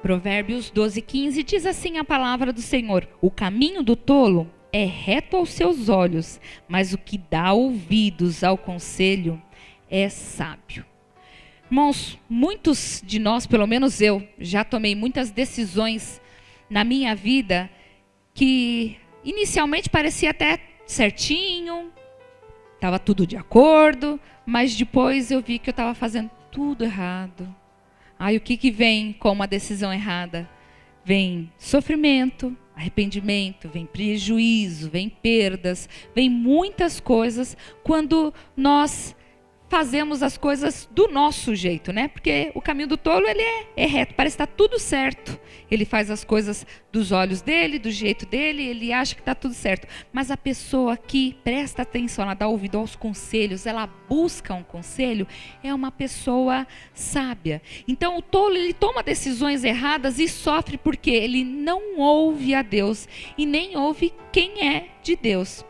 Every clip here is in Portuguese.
Provérbios 12:15 diz assim a palavra do Senhor: o caminho do tolo é reto aos seus olhos, mas o que dá ouvidos ao conselho é sábio. Irmãos, muitos de nós, pelo menos eu, já tomei muitas decisões na minha vida que inicialmente parecia até certinho, estava tudo de acordo, mas depois eu vi que eu estava fazendo tudo errado. Aí o que vem com uma decisão errada? Vem sofrimento, arrependimento, vem prejuízo, vem perdas, vem muitas coisas quando nós fazemos as coisas do nosso jeito, né? Porque o caminho do tolo, ele é reto, parece estar tudo certo. Ele faz as coisas dos olhos dele, do jeito dele, ele acha que está tudo certo. Mas a pessoa que presta atenção, ela dá ouvido aos conselhos, ela busca um conselho, é uma pessoa sábia. Então o tolo, ele toma decisões erradas e sofre porque ele não ouve a Deus e nem ouve quem é de Deus.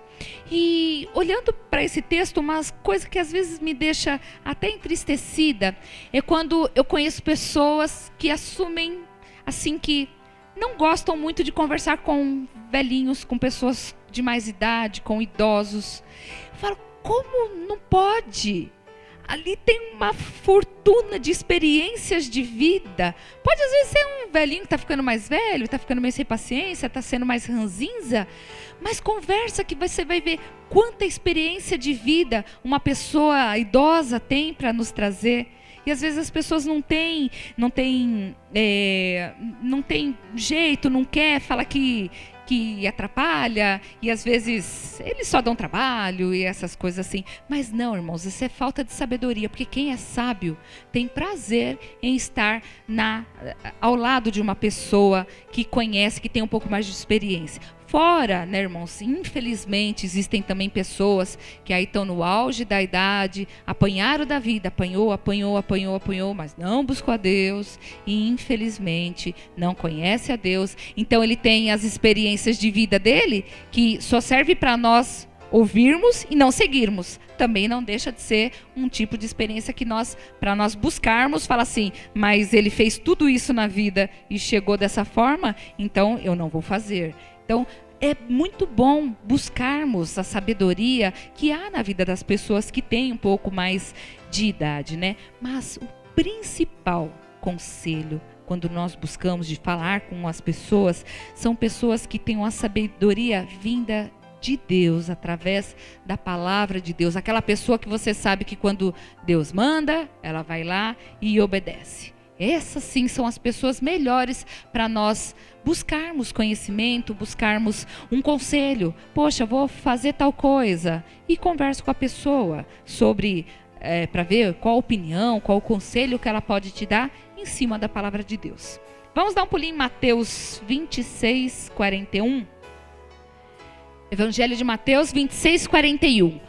E olhando para esse texto, uma coisa que às vezes me deixa até entristecida é quando eu conheço pessoas que assumem assim que não gostam muito de conversar com velhinhos, com pessoas de mais idade, com idosos. Eu falo, como não pode? Ali tem uma fortuna de experiências de vida. Pode às vezes ser um velhinho que está ficando mais velho, está ficando meio sem paciência, está sendo mais ranzinza, mas conversa que você vai ver quanta experiência de vida uma pessoa idosa tem para nos trazer. E às vezes as pessoas não têm jeito, não quer, fala que atrapalha, e às vezes eles só dão trabalho e essas coisas assim. Mas não, irmãos, isso é falta de sabedoria, porque quem é sábio tem prazer em estar ao lado de uma pessoa que conhece, que tem um pouco mais de experiência. Fora, né, irmãos, infelizmente existem também pessoas que aí estão no auge da idade, apanharam da vida, apanhou, mas não buscou a Deus e infelizmente não conhece a Deus. Então ele tem as experiências de vida dele que só serve para nós ouvirmos e não seguirmos. Também não deixa de ser um tipo de experiência que para nós buscarmos, fala assim, mas ele fez tudo isso na vida e chegou dessa forma, então eu não vou fazer. Então, é muito bom buscarmos a sabedoria que há na vida das pessoas que têm um pouco mais de idade, né? Mas o principal conselho, quando nós buscamos de falar com as pessoas, são pessoas que têm uma sabedoria vinda de Deus, através da palavra de Deus. Aquela pessoa que você sabe que quando Deus manda, ela vai lá e obedece. Essas sim são as pessoas melhores para nós buscarmos conhecimento, buscarmos um conselho. Poxa, vou fazer tal coisa. E converso com a pessoa sobre, para ver qual a opinião, qual o conselho que ela pode te dar em cima da palavra de Deus. Vamos dar um pulinho em Mateus 26:41. Evangelho de Mateus 26:41.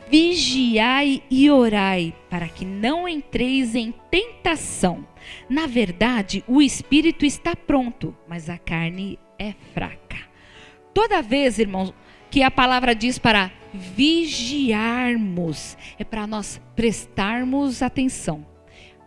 Vigiai e orai, para que não entreis em tentação. Na verdade, o espírito está pronto, mas a carne é fraca. Toda vez, irmãos, que a palavra diz para vigiarmos, é para nós prestarmos atenção.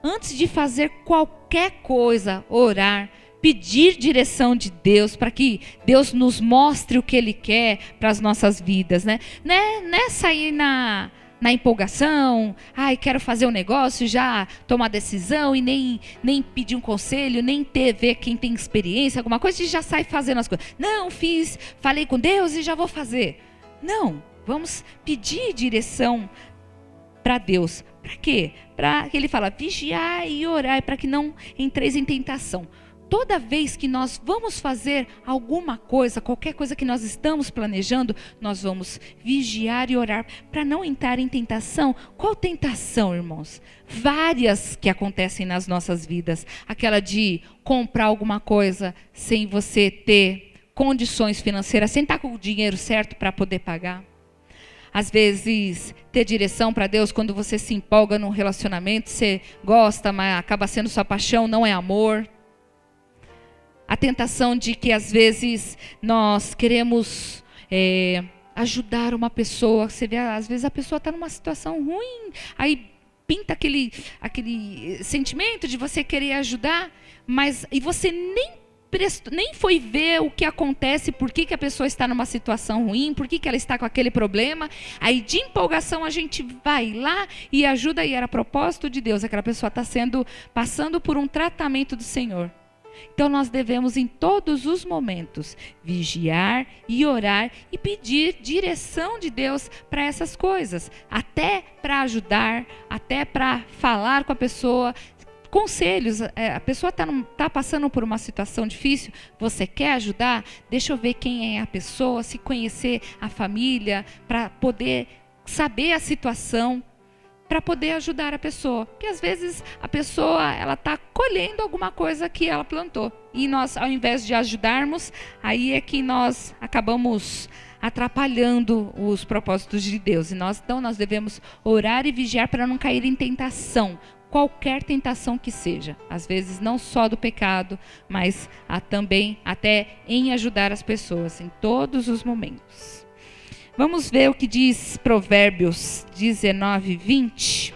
Antes de fazer qualquer coisa, orar, pedir direção de Deus, para que Deus nos mostre o que Ele quer para as nossas vidas, né? Não é sair na empolgação, quero fazer um negócio, já tomar decisão e nem pedir um conselho, nem ver quem tem experiência, alguma coisa, e já sai fazendo as coisas. Não, falei com Deus e já vou fazer. Não, vamos pedir direção para Deus. Para quê? Para que Ele fala, vigiai e orai, para que não entreis em tentação. Toda vez que nós vamos fazer alguma coisa, qualquer coisa que nós estamos planejando, nós vamos vigiar e orar para não entrar em tentação. Qual tentação, irmãos? Várias que acontecem nas nossas vidas. Aquela de comprar alguma coisa sem você ter condições financeiras, sem estar com o dinheiro certo para poder pagar. Às vezes, ter direção para Deus quando você se empolga num relacionamento, você gosta, mas acaba sendo sua paixão, não é amor. A tentação de que às vezes nós queremos ajudar uma pessoa. Você vê, às vezes a pessoa está numa situação ruim, aí pinta aquele sentimento de você querer ajudar, e você nem foi ver o que acontece, por que a pessoa está numa situação ruim, por que ela está com aquele problema. Aí de empolgação a gente vai lá e ajuda, e era propósito de Deus, aquela pessoa está passando por um tratamento do Senhor. Então nós devemos em todos os momentos vigiar e orar e pedir direção de Deus para essas coisas, até para ajudar, até para falar com a pessoa, conselhos. A pessoa está passando por uma situação difícil, você quer ajudar? Deixa eu ver quem é a pessoa, se conhecer a família, para poder saber a situação, para poder ajudar a pessoa. Porque às vezes a pessoa está colhendo alguma coisa que ela plantou. E nós, ao invés de ajudarmos, aí é que nós acabamos atrapalhando os propósitos de Deus. Então nós devemos orar e vigiar para não cair em tentação. Qualquer tentação que seja. Às vezes não só do pecado, mas também até em ajudar as pessoas em todos os momentos. Vamos ver o que diz Provérbios 19, 20.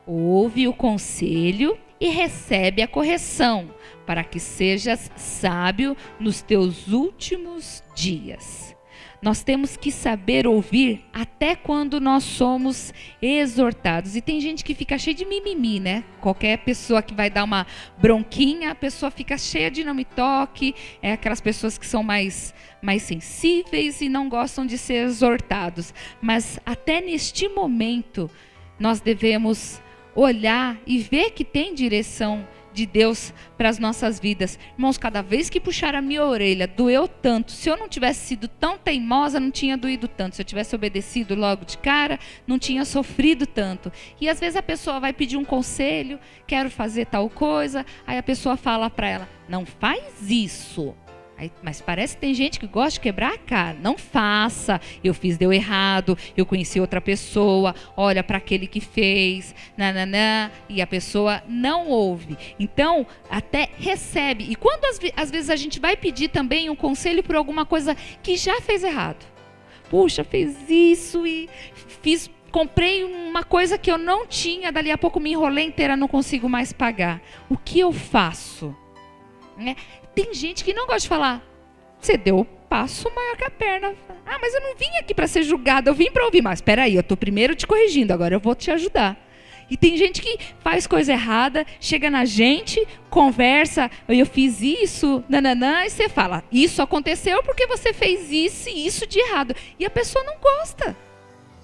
Ouve o conselho e recebe a correção, para que sejas sábio nos teus últimos dias. Nós temos que saber ouvir até quando nós somos exortados. E tem gente que fica cheia de mimimi, né? Qualquer pessoa que vai dar uma bronquinha, a pessoa fica cheia de não me toque. É aquelas pessoas que são mais sensíveis e não gostam de ser exortados. Mas até neste momento, nós devemos olhar e ver que tem direção de Deus para as nossas vidas. Irmãos, cada vez que puxaram a minha orelha, doeu tanto. Se eu não tivesse sido tão teimosa, não tinha doído tanto. Se eu tivesse obedecido logo de cara, não tinha sofrido tanto. E às vezes a pessoa vai pedir um conselho, quero fazer tal coisa, aí a pessoa fala para ela, não faz isso. Mas parece que tem gente que gosta de quebrar a cara. Não faça, deu errado, eu conheci outra pessoa, olha para aquele que fez, nananã, e a pessoa não ouve. Então, até recebe. E quando às vezes a gente vai pedir também um conselho por alguma coisa que já fez errado. Puxa, fez isso e comprei uma coisa que eu não tinha, dali a pouco me enrolei inteira, não consigo mais pagar. O que eu faço? Tem gente que não gosta de falar, você deu o passo maior que a perna. Mas eu não vim aqui para ser julgada, eu vim para ouvir. Mas espera aí, eu estou primeiro te corrigindo, agora eu vou te ajudar. E tem gente que faz coisa errada, chega na gente, conversa, eu fiz isso, nananã, e você fala, isso aconteceu porque você fez isso e isso de errado. E a pessoa não gosta.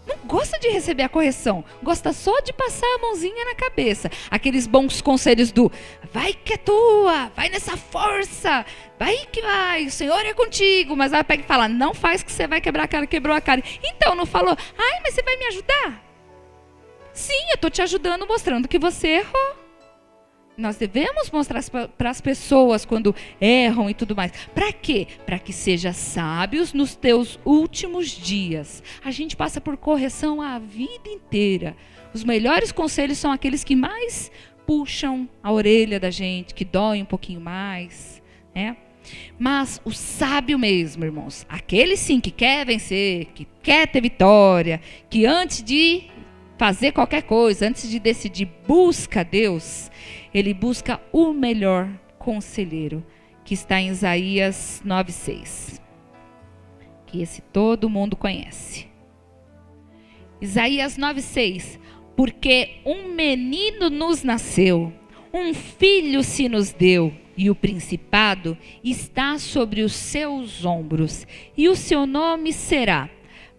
Não gosta de receber a correção, gosta só de passar a mãozinha na cabeça. Aqueles bons conselhos do, vai que é tua, vai nessa força, vai que vai, o Senhor é contigo. Mas ela pega e fala, não faz que você vai quebrar a cara, quebrou a cara. Então não falou, mas você vai me ajudar? Sim, eu estou te ajudando, mostrando que você errou. Nós devemos mostrar para as pessoas quando erram e tudo mais. Para quê? Para que sejam sábios nos teus últimos dias. A gente passa por correção a vida inteira. Os melhores conselhos são aqueles que mais puxam a orelha da gente, que doem um pouquinho mais, né? Mas o sábio mesmo, irmãos, aquele sim que quer vencer, que quer ter vitória, que antes de fazer qualquer coisa, antes de decidir, busca Deus, ele busca o melhor conselheiro, que está em Isaías 9:6, que esse todo mundo conhece. Isaías 9:6, porque um menino nos nasceu, um filho se nos deu, e o principado está sobre os seus ombros, e o seu nome será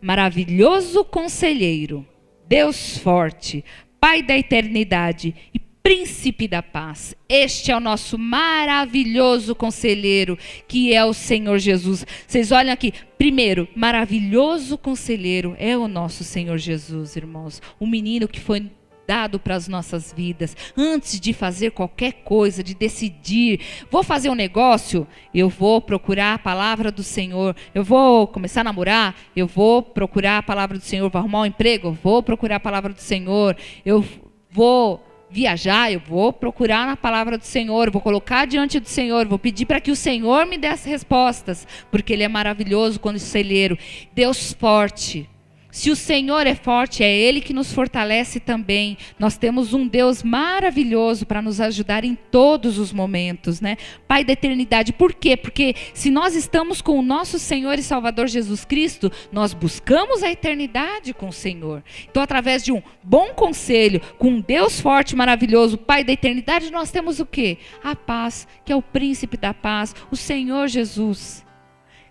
Maravilhoso Conselheiro, Deus Forte, Pai da Eternidade e Príncipe da Paz. Este é o nosso maravilhoso conselheiro, que é o Senhor Jesus. Vocês olham aqui, primeiro, maravilhoso conselheiro é o nosso Senhor Jesus, irmãos. O menino que foi dado para as nossas vidas. Antes de fazer qualquer coisa, de decidir, vou fazer um negócio, eu vou procurar a palavra do Senhor. Eu vou começar a namorar, eu vou procurar a palavra do Senhor. Vou arrumar um emprego, eu vou procurar a palavra do Senhor. Eu vou viajar, eu vou procurar na palavra do Senhor, vou colocar diante do Senhor, vou pedir para que o Senhor me dê as respostas, porque Ele é maravilhoso, conselheiro, Deus forte. Se o Senhor é forte, é Ele que nos fortalece também. Nós temos um Deus maravilhoso para nos ajudar em todos os momentos, né? Pai da eternidade. Por quê? Porque se nós estamos com o nosso Senhor e Salvador Jesus Cristo, nós buscamos a eternidade com o Senhor. Então, através de um bom conselho, com um Deus forte, maravilhoso, Pai da eternidade, nós temos o quê? A paz, que é o príncipe da paz, o Senhor Jesus.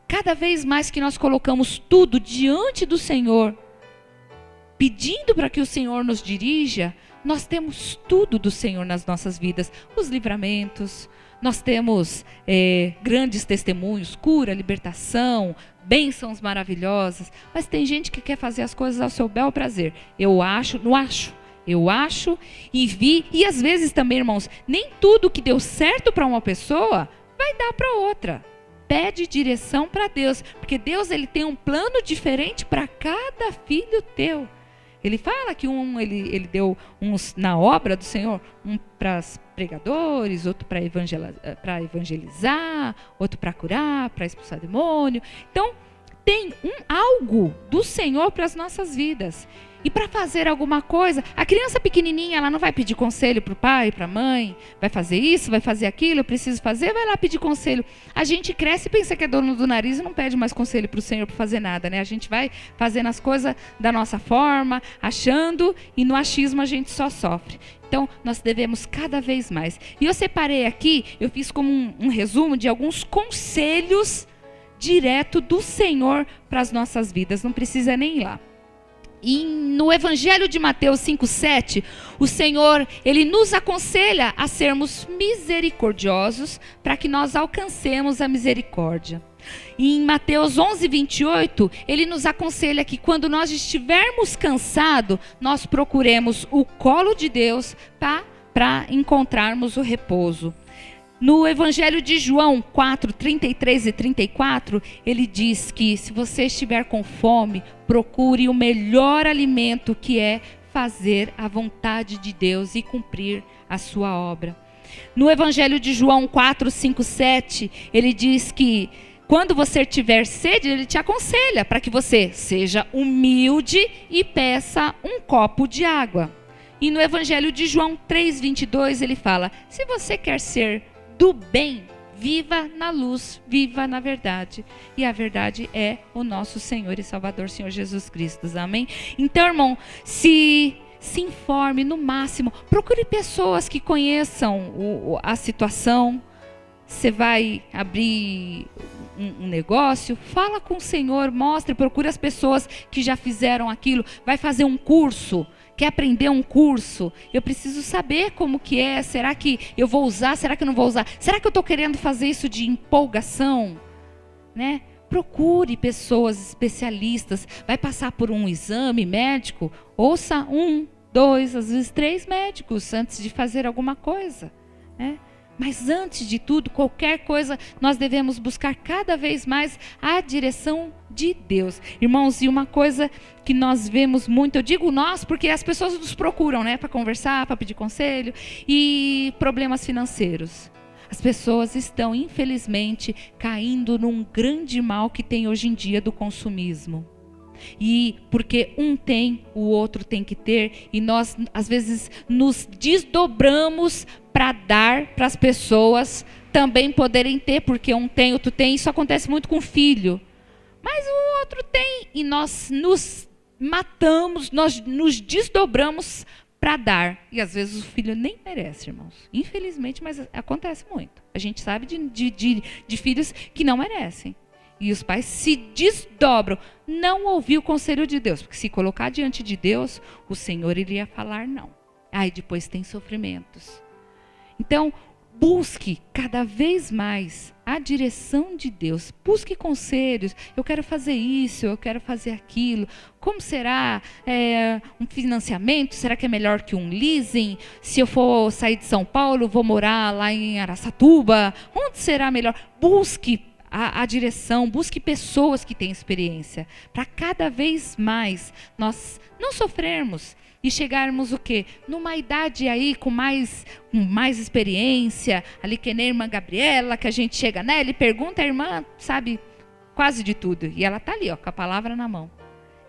Cada vez mais que nós colocamos tudo diante do Senhor, pedindo para que o Senhor nos dirija, nós temos tudo do Senhor nas nossas vidas. Os livramentos, nós temos grandes testemunhos, cura, libertação, bênçãos maravilhosas. Mas tem gente que quer fazer as coisas ao seu bel prazer. Eu acho, não acho. Eu acho e vi. E às vezes também, irmãos, nem tudo que deu certo para uma pessoa vai dar para outra. Pede direção para Deus, porque Deus ele tem um plano diferente para cada filho teu. Ele fala que ele deu uns na obra do Senhor, um para pregadores, outro para evangelizar, outro para curar, para expulsar demônio. Então, tem algo do Senhor para as nossas vidas. E para fazer alguma coisa, a criança pequenininha, ela não vai pedir conselho para o pai, para a mãe, vai fazer isso, vai fazer aquilo, eu preciso fazer, vai lá pedir conselho. A gente cresce e pensa que é dono do nariz e não pede mais conselho para o Senhor para fazer nada, né? A gente vai fazendo as coisas da nossa forma, achando, e no achismo a gente só sofre. Então, nós devemos cada vez mais. E eu separei aqui, eu fiz como um resumo de alguns conselhos direto do Senhor para as nossas vidas, não precisa nem ir lá. E no Evangelho de Mateus 5,7, o Senhor, Ele nos aconselha a sermos misericordiosos para que nós alcancemos a misericórdia. E em Mateus 11,28, Ele nos aconselha que quando nós estivermos cansados, nós procuremos o colo de Deus para encontrarmos o repouso. No Evangelho de João 4, 33 e 34, ele diz que se você estiver com fome, procure o melhor alimento, que é fazer a vontade de Deus e cumprir a sua obra. No Evangelho de João 4, 5, 7, ele diz que quando você tiver sede, ele te aconselha para que você seja humilde e peça um copo de água. E no Evangelho de João 3, 22, ele fala, se você quer ser do bem, viva na luz, viva na verdade. E a verdade é o nosso Senhor e Salvador, Senhor Jesus Cristo. Amém? Então, irmão, se informe no máximo. Procure pessoas que conheçam a situação. Você vai abrir um negócio, fala com o Senhor, mostre, procure as pessoas que já fizeram aquilo. Vai fazer um curso. Quer aprender um curso? Eu preciso saber como que é. Será que eu vou usar? Será que eu não vou usar? Será que eu estou querendo fazer isso de empolgação? Né? Procure pessoas especialistas. Vai passar por um exame médico? Ouça 1, 2, às vezes 3 médicos antes de fazer alguma coisa. Né? Mas antes de tudo, qualquer coisa, nós devemos buscar cada vez mais a direção de Deus. Irmãos, e uma coisa que nós vemos muito, eu digo nós porque as pessoas nos procuram, né, para conversar, para pedir conselho, e problemas financeiros. As pessoas estão, infelizmente, caindo num grande mal que tem hoje em dia do consumismo. E porque um tem, o outro tem que ter, e nós às vezes nos desdobramos para dar para as pessoas também poderem ter, porque um tem, outro tem. Isso acontece muito com o filho, mas o outro tem, e nós nos matamos, nós nos desdobramos para dar, e às vezes o filho nem merece, irmãos, infelizmente, mas acontece muito. A gente sabe de filhos que não merecem. E os pais se desdobram, não ouvir o conselho de Deus, porque se colocar diante de Deus, o Senhor iria falar não. Aí depois tem sofrimentos. Então, busque cada vez mais a direção de Deus. Busque conselhos. Eu quero fazer isso, eu quero fazer aquilo. Como será um financiamento? Será que é melhor que um leasing? Se eu for sair de São Paulo, vou morar lá em Araçatuba. Onde será melhor? Busque a direção, busque pessoas que têm experiência, para cada vez mais nós não sofrermos e chegarmos o quê? Numa idade aí com mais experiência, ali que nem a irmã Gabriela, que a gente chega nela e pergunta, a irmã sabe quase de tudo, e ela está ali, ó, com a palavra na mão.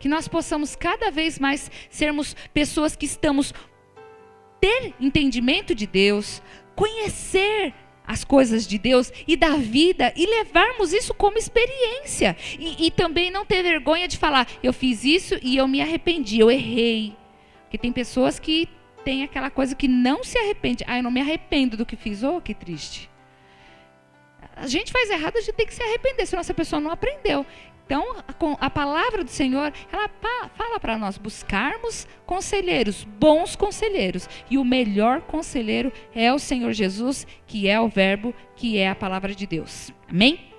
Que nós possamos cada vez mais sermos pessoas que estamos ter entendimento de Deus, conhecer as coisas de Deus e da vida e levarmos isso como experiência. E também não ter vergonha de falar, eu fiz isso e eu me arrependi, eu errei. Porque tem pessoas que têm aquela coisa que não se arrepende. Eu não me arrependo do que fiz. Oh, que triste. A gente faz errado, a gente tem que se arrepender, senão essa pessoa não aprendeu. Então, a palavra do Senhor, ela fala para nós buscarmos conselheiros, bons conselheiros. E o melhor conselheiro é o Senhor Jesus, que é o Verbo, que é a palavra de Deus. Amém?